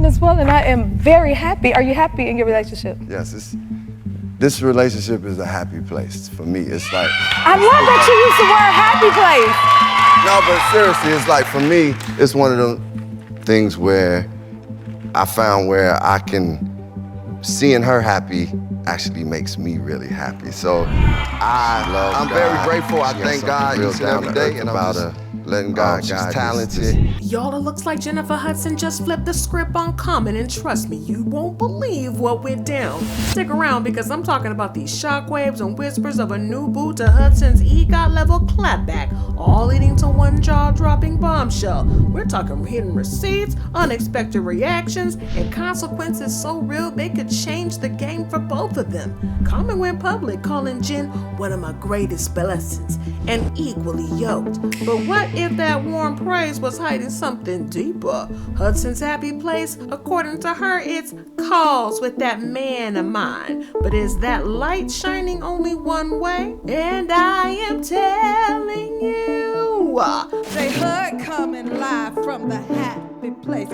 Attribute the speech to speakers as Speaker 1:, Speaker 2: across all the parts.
Speaker 1: doing as well, and I am very happy. Are you happy in your relationship?
Speaker 2: Yes, this relationship is a happy place for me. It's like...
Speaker 1: I love that you use the word happy place.
Speaker 2: No, but seriously, it's like, for me, it's one of them things where I found where seeing her happy actually makes me really happy. So I'm very grateful. I thank God each and every day, and I'm just letting God guide. She's talented.
Speaker 3: Y'all, it looks like Jennifer Hudson just flipped the script on Common, and trust me, you won't believe what went down. Stick around because I'm talking about these shockwaves and whispers of a new boo to Hudson's EGOT-level clapback, all leading to one jaw-dropping bombshell. We're talking hidden receipts, unexpected reactions, and consequences so real they could change the game for both of them. Common went public, calling Jen one of my greatest blessings and equally yoked. But what if that warm praise was hiding something deeper? Hudson's happy place, according to her, it's calls with that man of mine. But is that light shining only one way? And I am telling you,
Speaker 4: they heard coming live from the happy place,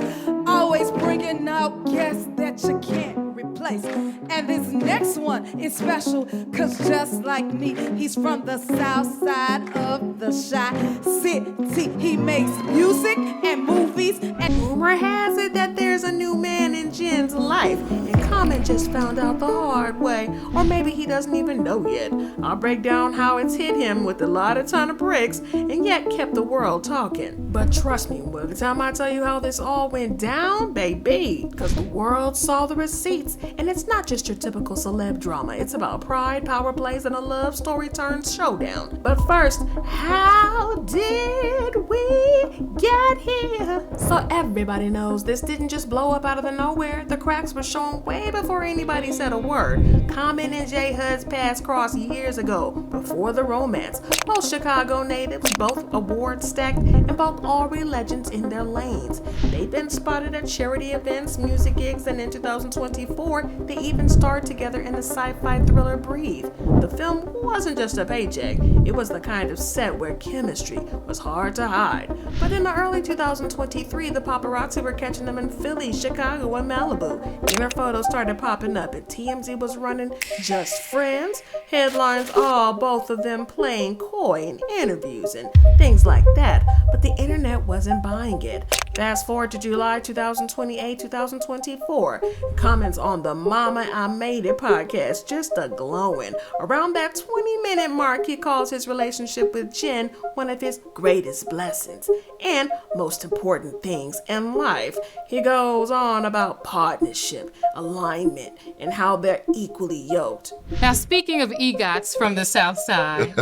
Speaker 4: always bringing out guests that you can't replace. And this next one is special, cause just like me, he's from the south side of the shy city. He makes music and movies, and
Speaker 3: rumor has it that there's a new man in Jen's life, and Common just found out the hard way, or maybe he doesn't even know yet. I'll break down how it's hit him with a ton of bricks, and yet kept the world talking. But trust me, by the time I tell you how this all went down, baby, because the world saw the receipts, and it's not just your typical celeb drama. It's about pride, power plays, and a love story turns showdown. But first, how did we get here? So everybody knows this didn't just blow up out of the nowhere. The cracks were shown way before anybody said a word. Common and J Hud's paths crossed years ago, before the romance. Both Chicago natives, both award stacked, and both already legends in their lanes. They've been spotted at charity events, music gigs, and in 2024, they even starred together in the sci-fi thriller Breathe. The film wasn't just a paycheck. It was the kind of set where chemistry was hard to hide. But in the early 2023, the paparazzi were catching them in Philly, Chicago, and Malibu. Then their photos started popping up, and TMZ was running Just Friends, headlines, both of them playing coy in interviews and things like that. But the internet wasn't buying it. Fast forward to July 2024, comments on the Mama I Made It podcast just a-glowing. Around that 20-minute mark, he calls his relationship with Jen one of his greatest blessings and most important things in life. He goes on about partnership, alignment, and how they're equally yoked.
Speaker 5: Now, speaking of EGOTs from the South Side,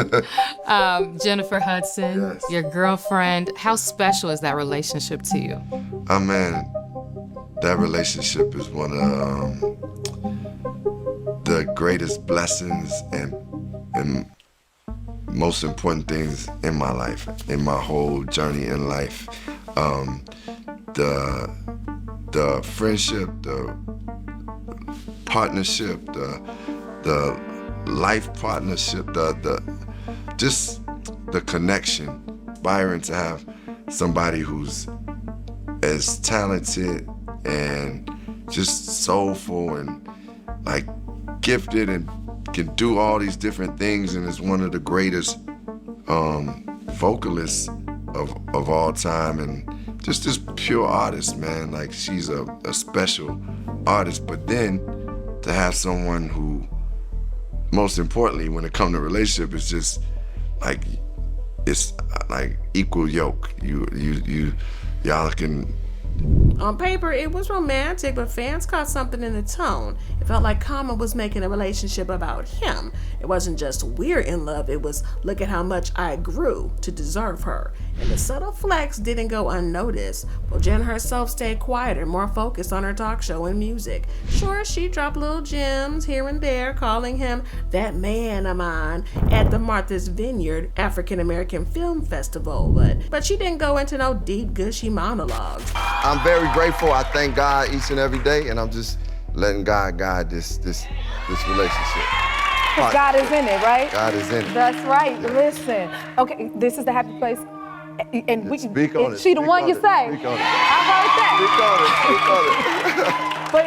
Speaker 5: Jennifer Hudson,
Speaker 2: yes,
Speaker 5: your girlfriend, how special is that relationship to you?
Speaker 2: Oh man, that relationship is one of the greatest blessings and most important things in my life, in my whole journey in life. The friendship, the partnership, the life partnership, just the connection. Byron, to have somebody who's as talented and just soulful and like gifted and can do all these different things, and is one of the greatest vocalists of all time, and just this pure artist, man. Like, she's a special artist. But then to have someone who, most importantly, when it comes to relationship, is just like, it's like equal yoke. Y'all can.
Speaker 3: On paper, it was romantic, but fans caught something in the tone. It felt like Common was making a relationship about him. It wasn't just we're in love, it was look at how much I grew to deserve her. And the subtle flex didn't go unnoticed. Well, Jen herself stayed quieter, more focused on her talk show and music. Sure, she dropped little gems here and there, calling him that man of mine at the Martha's Vineyard African American Film Festival, but she didn't go into no deep, gushy monologues.
Speaker 2: I'm very grateful. I thank God each and every day, and I'm just letting God guide this relationship.
Speaker 1: Because God is in it, right?
Speaker 2: God is in it.
Speaker 1: That's right. Listen. Okay, this is the happy place. And we
Speaker 2: Speak on it.
Speaker 1: She the
Speaker 2: Speak
Speaker 1: one
Speaker 2: on
Speaker 1: you
Speaker 2: it.
Speaker 1: say.
Speaker 2: Speak on it.
Speaker 1: I heard that.
Speaker 2: Speak on it. Speak on it.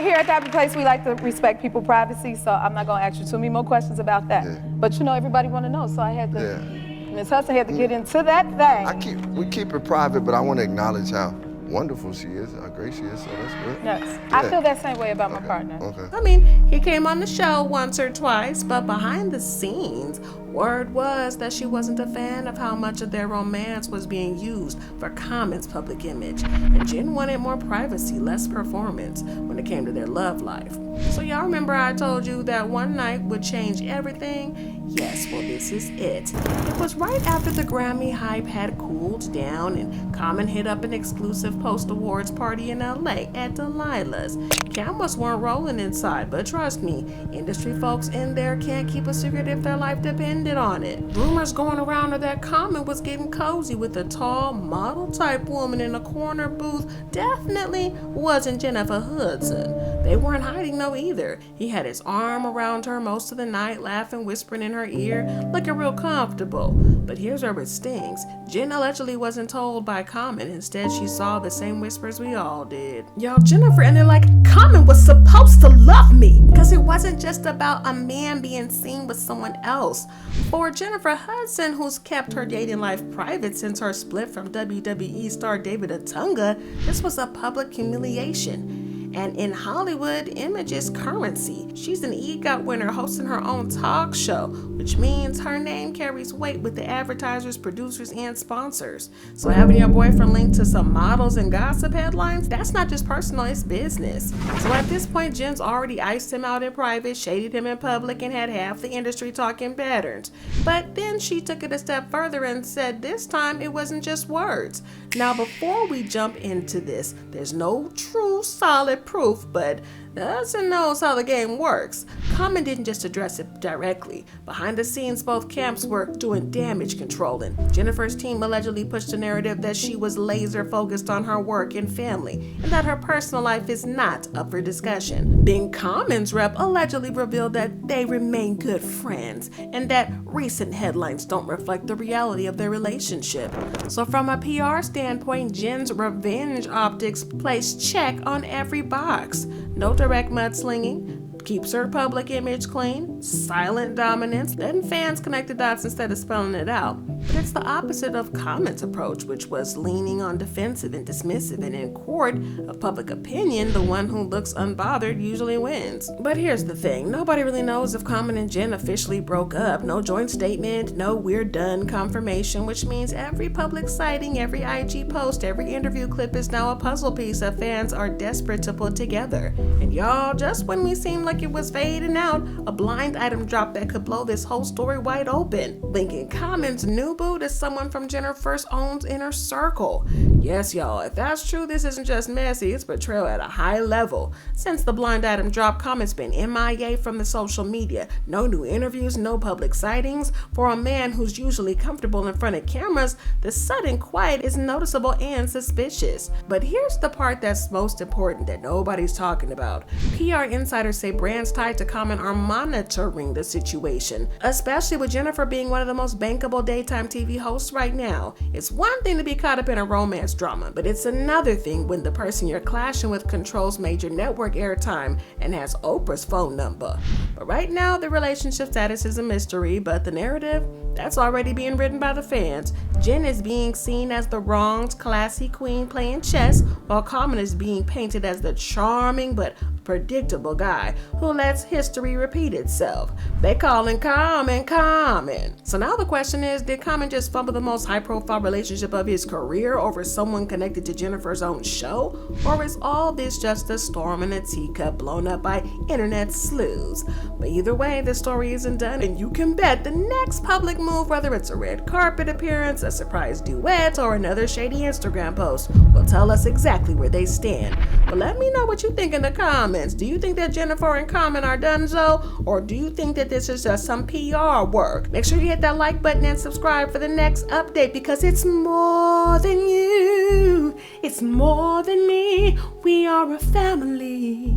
Speaker 1: here at the Happy Place, we like to respect people's privacy, so I'm not gonna ask you too many more questions about that.
Speaker 2: Yeah.
Speaker 1: But you know, everybody wanna know, so I had to,
Speaker 2: Yeah.
Speaker 1: Ms. Hudson had to get into that thing.
Speaker 2: We keep it private, but I want to acknowledge how wonderful she is, how great she is, so that's good.
Speaker 1: Yes, I feel that same way about my partner.
Speaker 2: Okay.
Speaker 3: I mean, he came on the show once or twice, but behind the scenes, word was that she wasn't a fan of how much of their romance was being used for Common's public image. And Jen wanted more privacy, less performance when it came to their love life. So y'all remember I told you that one night would change everything? Yes, well this is it. It was right after the Grammy hype had cooled down and Common hit up an exclusive post-awards party in LA at Delilah's. Cameras weren't rolling inside, but trust me, industry folks in there can't keep a secret if their life depended on it. Rumors going around are that Common was getting cozy with a tall, model-type woman in a corner booth. Definitely wasn't Jennifer Hudson. They weren't hiding no either. He had his arm around her most of the night, laughing, whispering in her ear, looking real comfortable. But here's where it stings. Jen allegedly wasn't told by Common. Instead, she saw the same whispers we all did. Y'all, Jennifer, and they're like, Common was supposed to love me, because it wasn't just about a man being seen with someone else. For Jennifer Hudson, who's kept her dating life private since her split from WWE star David Otunga, this was a public humiliation. And in Hollywood, image is currency. She's an EGOT winner hosting her own talk show, which means her name carries weight with the advertisers, producers, and sponsors. So having your boyfriend linked to some models and gossip headlines, that's not just personal, it's business. So at this point, Jen's already iced him out in private, shaded him in public, and had half the industry talking patterns. But then she took it a step further and said this time it wasn't just words. Now, before we jump into this, there's no true solid proof, but Hudson knows how the game works. Common didn't just address it directly. Behind the scenes, both camps were doing damage controlling. Jennifer's team allegedly pushed a narrative that she was laser focused on her work and family, and that her personal life is not up for discussion. Being Common's rep allegedly revealed that they remain good friends, and that recent headlines don't reflect the reality of their relationship. So from a PR standpoint, Jen's revenge optics placed check on every box. No direct mudslinging, keeps her public image clean, silent dominance, letting fans connect the dots instead of spelling it out. But it's the opposite of Common's approach, which was leaning on defensive and dismissive, and in court of public opinion, the one who looks unbothered usually wins. But here's the thing, nobody really knows if Common and Jen officially broke up. No joint statement, no we're done confirmation, which means every public sighting, every IG post, every interview clip is now a puzzle piece that fans are desperate to put together. And y'all, just when we seemed like it was fading out, a blind item dropped that could blow this whole story wide open, linking Common's new boo to someone from Jennifer's own inner circle. Yes, y'all, if that's true, this isn't just messy, it's betrayal at a high level. Since the blind item drop, Common's been MIA from the social media. No new interviews, no public sightings. For a man who's usually comfortable in front of cameras, the sudden quiet is noticeable and suspicious. But here's the part that's most important that nobody's talking about. PR insiders say brands tied to Common are monitoring the situation, especially with Jennifer being one of the most bankable daytime TV hosts right now. It's one thing to be caught up in a romance drama, but it's another thing when the person you're clashing with controls major network airtime and has Oprah's phone number. But right now, the relationship status is a mystery, but the narrative, that's already being written by the fans. Jen is being seen as the wronged, classy queen playing chess, while Common is being painted as the charming but predictable guy who lets history repeat itself. They calling Common Common. So now the question is, did Common just fumble the most high-profile relationship of his career over someone connected to Jennifer's own show? Or is all this just a storm in a teacup blown up by internet sleuths? But either way, the story isn't done, and you can bet the next public move, whether it's a red carpet appearance, a surprise duet, or another shady Instagram post, will tell us exactly where they stand. But let me know what you think in the comments. Do you think that Jennifer and Common are donezo, or do you think that this is just some PR work? Make sure you hit that like button and subscribe for the next update, because it's more than you, it's more than me, we are a family.